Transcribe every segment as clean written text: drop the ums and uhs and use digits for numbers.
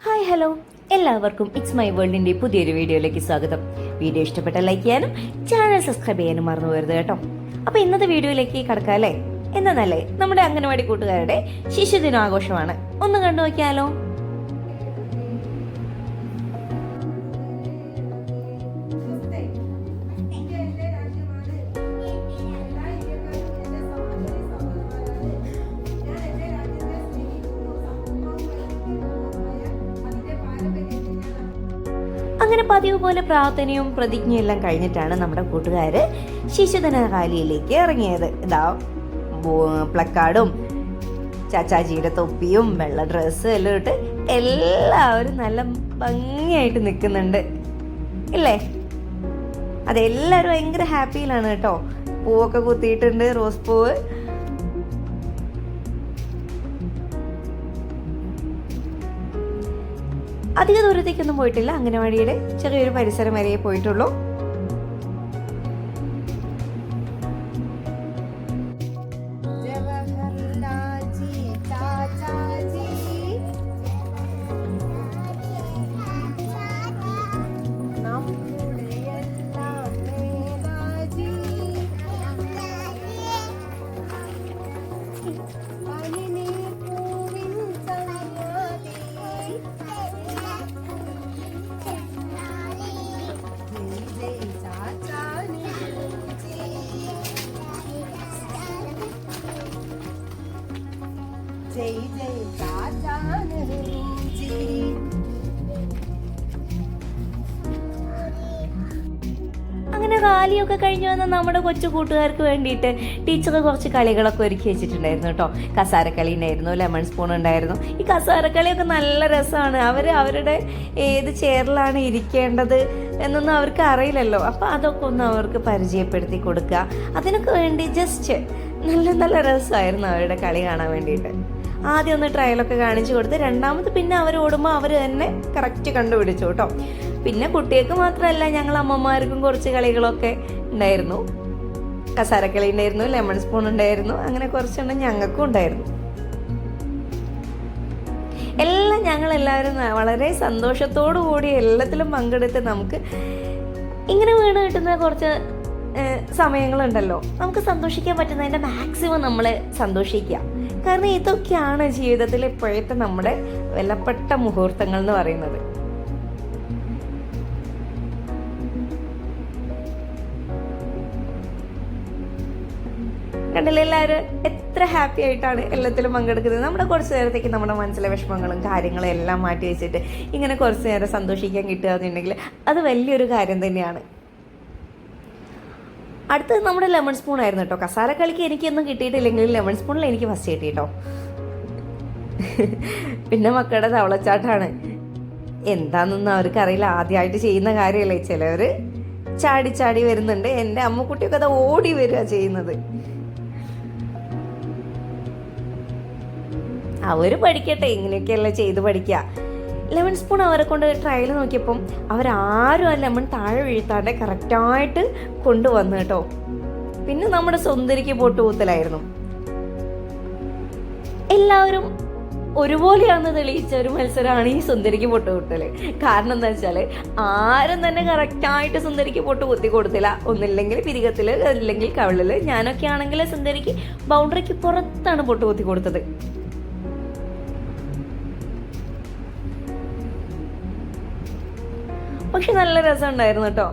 Hi hello, എല്ലാവർക്കും it's my വേൾഡിൻ്റെ പുതിയൊരു വീഡിയോയിലേക്ക് സ്വാഗതം. വീഡിയോ ഇഷ്ടപ്പെട്ട ലൈക്ക് ചെയ്യാനും ചാനൽ സബ്സ്ക്രൈബ് ചെയ്യാനും മറന്നു പോകരുത് കേട്ടോ. അപ്പോൾ ഇന്നത്തെ വീഡിയോയിലേക്ക് കടക്കാം അല്ലേ? എന്നല്ലേ നമ്മുടെ അംഗനവാടി കൂട്ടുകാരുടെ ശിശുദിനാഘോഷമാണ്. ഒന്ന് കണ്ടു നോക്കിയാലോ. അങ്ങനെ പതിവ് പോലെ പ്രാർത്ഥനയും പ്രതിജ്ഞയും എല്ലാം കഴിഞ്ഞിട്ടാണ് നമ്മുടെ കൂട്ടുകാർ ശിശുദിന റാലിയിലേക്ക് ഇറങ്ങിയത്. ഇതാ പ്ലക്കാർഡും ചാച്ചാജിയുടെ തൊപ്പിയും വെള്ള ഡ്രസ്സും എല്ലാം ഇട്ട് എല്ലാവരും നല്ല ഭംഗിയായിട്ട് നിൽക്കുന്നുണ്ട് ഇല്ലേ? അതെല്ലാവരും ഭയങ്കര ഹാപ്പിയിലാണ് കേട്ടോ. പൂവൊക്കെ കുത്തിയിട്ടുണ്ട്, റോസ് പൂവ്. അധിക ദൂരത്തേക്കൊന്നും പോയിട്ടില്ല, അംഗനവാടിയുടെ ചെറിയൊരു പരിസരം വരെയേ പോയിട്ടുള്ളൂ. ജയ് ജയ് ചാച്ചാനൂജി. അങ്ങനെ റാലിയൊക്കെ കഴിഞ്ഞു വന്ന നമ്മുടെ കൊച്ചു കൂട്ടുകാർക്ക് വേണ്ടിയിട്ട് ടീച്ചർ കുറച്ച് കളികളൊക്കെ ഒരുക്കി വെച്ചിട്ടുണ്ടായിരുന്നു കേട്ടോ. കസാരക്കളി ഉണ്ടായിരുന്നു, ലെമൺ സ്പൂൺ ഉണ്ടായിരുന്നു. ഈ കസാരക്കളിയൊക്കെ നല്ല രസമാണ്. അവരുടെ ഏത് ചെയറിലാണ് ഇരിക്കേണ്ടത് എന്നൊന്നും അവർക്ക് അറിയില്ലല്ലോ. അപ്പോൾ അതൊക്കെ ഒന്ന് അവർക്ക് പരിചയപ്പെടുത്തി കൊടുക്കുക. അതിനൊക്കെ വേണ്ടി ജസ്റ്റ് നല്ല രസമായിരുന്നു അവരുടെ കളി കാണാൻ വേണ്ടിയിട്ട്. ആദ്യം ഒന്ന് ട്രയലൊക്കെ കാണിച്ചു കൊടുത്ത് രണ്ടാമത് പിന്നെ അവർ ഓടുമ്പോൾ അവർ തന്നെ കറക്റ്റ് കണ്ടുപിടിച്ചു കേട്ടോ. പിന്നെ കുട്ടികൾക്ക് മാത്രമല്ല, ഞങ്ങൾ അമ്മമാർക്കും കുറച്ച് കളികളൊക്കെ ഉണ്ടായിരുന്നു. കസാരക്കളി ഉണ്ടായിരുന്നു, ലെമൺ സ്പൂൺ ഉണ്ടായിരുന്നു, അങ്ങനെ കുറച്ചെണ്ണം ഞങ്ങൾക്കും ഉണ്ടായിരുന്നു. എല്ലാം ഞങ്ങളെല്ലാവരും വളരെ സന്തോഷത്തോടു കൂടി എല്ലാത്തിലും പങ്കെടുത്ത് നമുക്ക് ഇങ്ങനെ വീണ് കിട്ടുന്ന കുറച്ച് സമയങ്ങളുണ്ടല്ലോ, നമുക്ക് സന്തോഷിക്കാൻ പറ്റുന്നതിൻ്റെ മാക്സിമം നമ്മൾ സന്തോഷിക്കുക. കാരണം ഇതൊക്കെയാണ് ജീവിതത്തിൽ ഇപ്പോഴത്തെ നമ്മുടെ വിലപ്പെട്ട മുഹൂർത്തങ്ങൾ എന്ന് പറയുന്നത്. കണ്ടില്ല, എല്ലാവരും എത്ര ഹാപ്പി ആയിട്ടാണ് എല്ലാത്തിലും പങ്കെടുക്കുന്നത്. നമ്മുടെ കുറച്ച് നേരത്തേക്ക് നമ്മുടെ മനസ്സിലെ വിഷമങ്ങളും കാര്യങ്ങളും എല്ലാം മാറ്റി വെച്ചിട്ട് ഇങ്ങനെ കുറച്ച് നേരം സന്തോഷിക്കാൻ കിട്ടുക എന്നുണ്ടെങ്കിൽ അത് വലിയൊരു കാര്യം തന്നെയാണ്. അടുത്തത് നമ്മുടെ ലെമൺ സ്പൂൺ ആയിരുന്നു കേട്ടോ. കസാരക്കളിക്ക് എനിക്കൊന്നും കിട്ടിയിട്ടില്ലെങ്കിൽ ലെമൺ സ്പൂണിൽ എനിക്ക് ഫസ്റ്റ് കിട്ടി കേട്ടോ. പിന്നെ മക്കളുടെ തവളച്ചാട്ടാണ്. എന്താണെന്നൊന്നും അവർക്കറിയില്ല, ആദ്യമായിട്ട് ചെയ്യുന്ന കാര്യമല്ലേ. ചിലവർ ചാടി വരുന്നുണ്ട്. എൻ്റെ അമ്മക്കുട്ടിയൊക്കെ അത് ഓടി വരിക ചെയ്യുന്നത്. അവർ പഠിക്കട്ടെ, ഇങ്ങനെയൊക്കെയല്ല ചെയ്ത് പഠിക്കുക. ലെമൺ സ്പൂൺ അവരെ കൊണ്ട് ട്രയൽ നോക്കിയപ്പം അവരാരും ആ ലെമൺ താഴെ വീഴ്ത്താണ്ട് കറക്റ്റായിട്ട് കൊണ്ടുവന്നു കേട്ടോ. പിന്നെ നമ്മുടെ സുന്ദരിക്ക് പൊട്ടുകൂത്തലായിരുന്നു. എല്ലാവരും ഒരുപോലെയാണെന്ന് തെളിയിച്ച ഒരു മത്സരമാണ് ഈ സുന്ദരിക്ക് പൊട്ടുകൂത്തൽ. കാരണം എന്താ വെച്ചാൽ ആരും തന്നെ കറക്റ്റായിട്ട് സുന്ദരിക്ക് പൊട്ട് കുത്തി കൊടുത്തില്ല. ഒന്നില്ലെങ്കിൽ പിരികത്തിൽ, അല്ലെങ്കിൽ കവിളിൽ. ഞാനൊക്കെ ആണെങ്കിൽ സുന്ദരിക്ക് ബൗണ്ടറിക്ക് പുറത്താണ് പൊട്ട് കുത്തി കൊടുത്തത്. പക്ഷെ നല്ല രസം ഉണ്ടായിരുന്നു കേട്ടോ.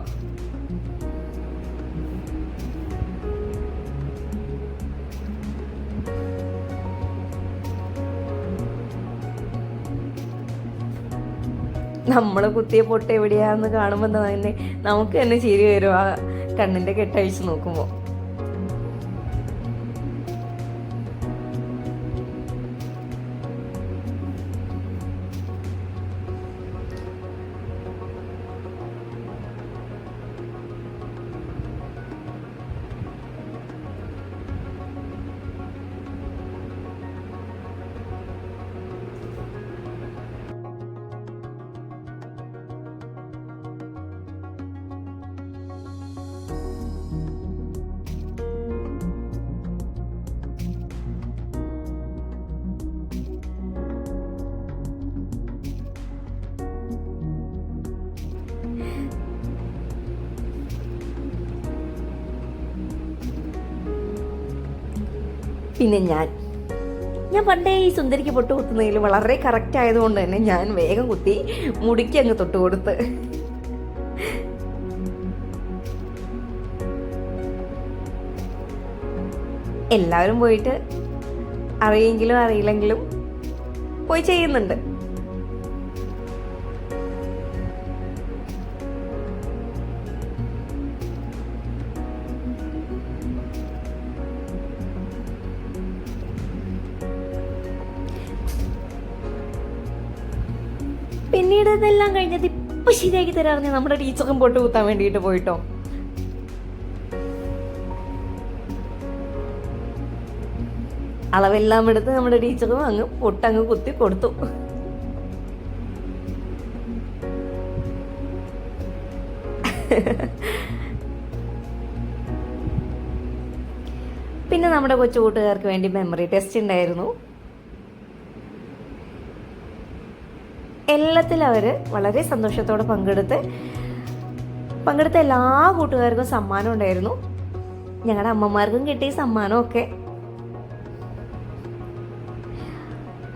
നമ്മൾ കുത്തിയ പൊട്ട് എവിടെയാന്ന് കാണുമ്പോൾ തന്നെ നമുക്ക് തന്നെ ചിരി വരും ആ കണ്ണിന്റെ കെട്ടഴിച്ച് നോക്കുമ്പോൾ. പിന്നെ ഞാൻ പണ്ടേ ഈ സുന്ദരിക്ക് പൊട്ട് കുത്തുന്നതിൽ വളരെ കറക്റ്റ് ആയതുകൊണ്ട് തന്നെ ഞാൻ വേഗം കുത്തി മുടിക്ക് അങ്ങ് തൊട്ട് കൊടുത്ത്. എല്ലാവരും പോയിട്ട് അറിയെങ്കിലും അറിയില്ലെങ്കിലും പോയി ചെയ്യുന്നുണ്ട്. പിന്നീട് ഇതെല്ലാം കഴിഞ്ഞത് ഇപ്പൊ ശരിയാക്കി തരാറിഞ്ഞ നമ്മുടെ ടീച്ചറും പൊട്ട് കുത്താൻ വേണ്ടിയിട്ട് പോയിട്ടോ. അളവെല്ലാം എടുത്ത് നമ്മുടെ ടീച്ചറും അങ്ങ് പൊട്ടങ്ങ് കുത്തി കൊടുത്തു. പിന്നെ നമ്മുടെ കൊച്ചു കൂട്ടുകാർക്ക് വേണ്ടി മെമ്മറി ടെസ്റ്റ് ഉണ്ടായിരുന്നു. എല്ലാത്തിലും അവർ വളരെ സന്തോഷത്തോടെ പങ്കെടുത്ത എല്ലാ കൂട്ടുകാർക്കും സമ്മാനം ഉണ്ടായിരുന്നു. ഞങ്ങളുടെ അമ്മമാർക്കും കിട്ടിയ സമ്മാനമൊക്കെ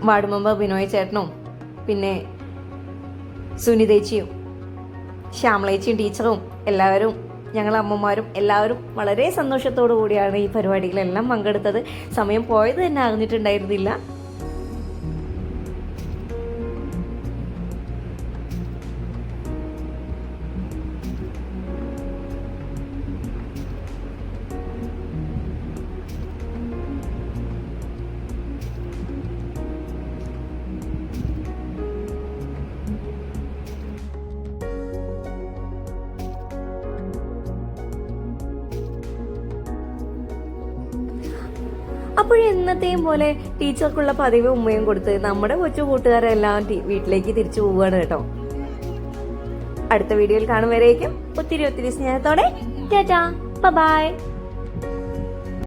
വാർഡ് മെമ്പർ ബിനോയ് ചേട്ടനും പിന്നെ സുനിതേച്ചിയും ശ്യാമളേച്ചിയും ടീച്ചറും എല്ലാവരും ഞങ്ങളെ അമ്മമാരും എല്ലാവരും വളരെ സന്തോഷത്തോടു കൂടിയാണ് ഈ പരിപാടികളെല്ലാം പങ്കെടുത്തത്. സമയം പോയത് തന്നെ അറിഞ്ഞിട്ടുണ്ടായിരുന്നില്ല. അപ്പോഴെന്നത്തെയും പോലെ ടീച്ചർക്കുള്ള പതിവ് ഉമ്മയും കൊടുത്ത് നമ്മുടെ കൊച്ചു കൂട്ടുകാരെല്ലാം വീട്ടിലേക്ക് തിരിച്ചു പോവുകയാണ് കേട്ടോ. അടുത്ത വീഡിയോയിൽ കാണും വരേക്കും ഒത്തിരി സ്നേഹത്തോടെ ടാറ്റാ ബൈ.